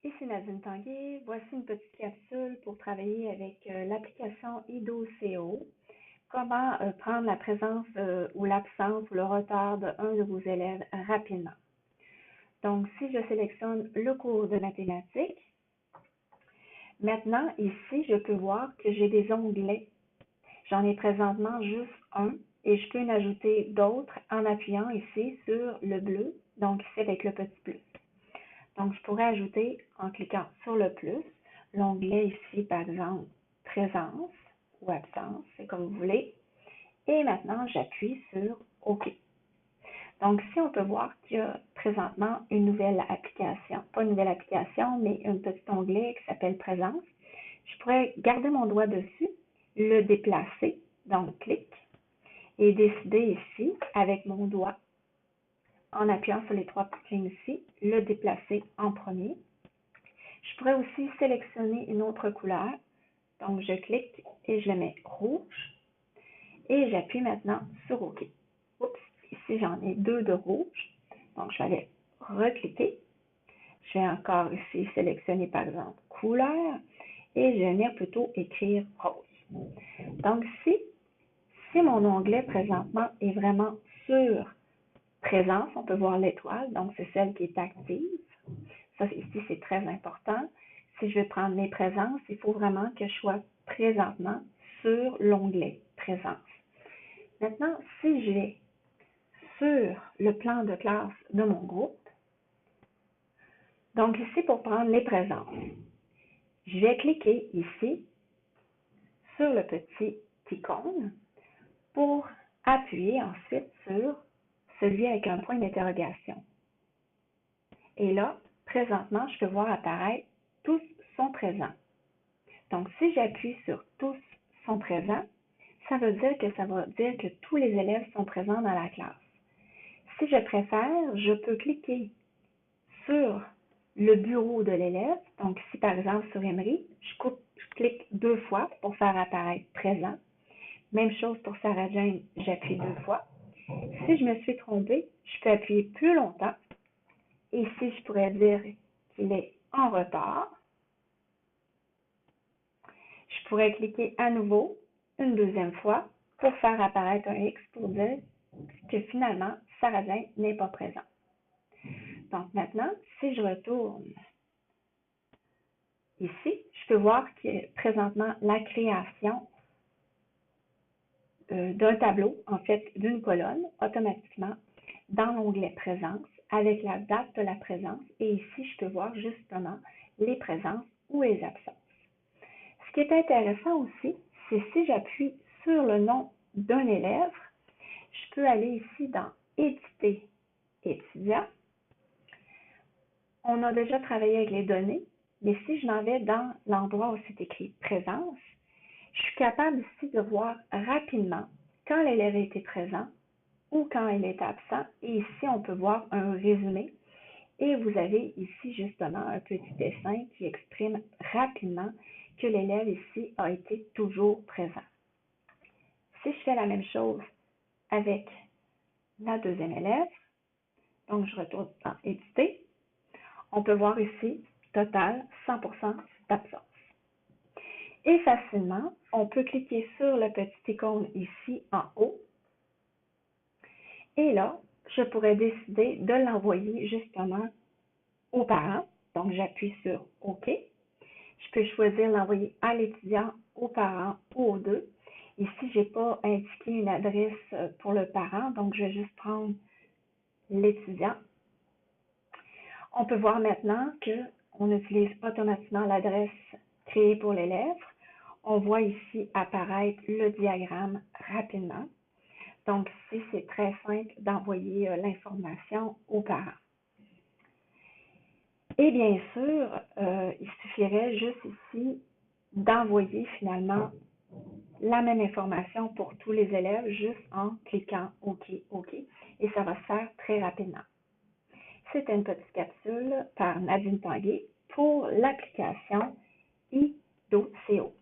Ici Nadine Tanguay, voici une petite capsule pour travailler avec l'application IDO-CO. Comment prendre la présence ou l'absence ou le retard d'un de vos élèves rapidement. Donc, si je sélectionne le cours de mathématiques, maintenant, ici, je peux voir que j'ai des onglets. J'en ai présentement juste un et je peux en ajouter d'autres en appuyant ici sur le bleu, donc ici avec le petit plus. Donc, je pourrais ajouter, en cliquant sur le plus, l'onglet ici, par exemple, présence ou absence, c'est comme vous voulez. Et maintenant, j'appuie sur OK. Donc, ici, on peut voir qu'il y a présentement une nouvelle application. Pas une nouvelle application, mais un petit onglet qui s'appelle Présence. Je pourrais garder mon doigt dessus, le déplacer, donc clic, et décider ici, avec mon doigt, en appuyant sur les trois petites lignes ici, le déplacer en premier. Je pourrais aussi sélectionner une autre couleur. Donc, je clique et je le mets rouge. Et j'appuie maintenant sur OK. Oups, ici, j'en ai deux de rouge. Donc, je vais aller recliquer. Je vais encore ici sélectionner, par exemple, couleur. Et je vais venir plutôt écrire rose. Donc, si mon onglet présentement est vraiment sur présence, on peut voir l'étoile. Donc, c'est celle qui est active. Ça, ici, c'est très important. Si je veux prendre mes présences, il faut vraiment que je sois présentement sur l'onglet Présence. Maintenant, si je vais sur le plan de classe de mon groupe, donc ici, pour prendre les présences, je vais cliquer ici sur le petit icône pour appuyer ensuite sur celui avec un point d'interrogation. Et là, présentement, je peux voir apparaître tous sont présents. Donc, si j'appuie sur tous sont présents, ça va dire que tous les élèves sont présents dans la classe. Si je préfère, je peux cliquer sur le bureau de l'élève. Donc, ici, par exemple, sur Emery, je clique deux fois pour faire apparaître présent. Même chose pour Sarah Jane, j'appuie deux fois. Si je me suis trompée, je peux appuyer plus longtemps. Et ici, je pourrais dire qu'il est en retard. Je pourrais cliquer à nouveau une deuxième fois pour faire apparaître un X pour dire que finalement, Sarah Jane n'est pas présent. Donc maintenant, si je retourne ici, je peux voir que présentement la création d'un tableau, en fait d'une colonne, automatiquement dans l'onglet Présence avec la date de la présence. Et ici, je peux voir justement les présences ou les absences. Ce qui est intéressant aussi, c'est si j'appuie sur le nom d'un élève, je peux aller ici dans Éditer étudiant. On a déjà travaillé avec les données, mais si je m'en vais dans l'endroit où c'est écrit Présence, je suis capable ici de voir rapidement quand l'élève était présent ou quand il est absent. Et ici, on peut voir un résumé. Et vous avez ici justement un petit dessin qui exprime rapidement que l'élève ici a été toujours présent. Si je fais la même chose avec la deuxième élève, donc je retourne dans Éditer, on peut voir ici total 100% d'absence. Et facilement, on peut cliquer sur le petit icône ici en haut. Et là, je pourrais décider de l'envoyer justement aux parents. Donc, j'appuie sur OK. Je peux choisir l'envoyer à l'étudiant, aux parents ou aux deux. Ici, je n'ai pas indiqué une adresse pour le parent, donc je vais juste prendre l'étudiant. On peut voir maintenant qu'on utilise automatiquement l'adresse créée pour l'élève. On voit ici apparaître le diagramme rapidement. Donc ici, c'est très simple d'envoyer l'information aux parents. Et bien sûr, il suffirait juste ici d'envoyer finalement la même information pour tous les élèves juste en cliquant OK, OK. Et ça va se faire très rapidement. C'était une petite capsule par Nadine Tanguay pour l'application IDO-CO.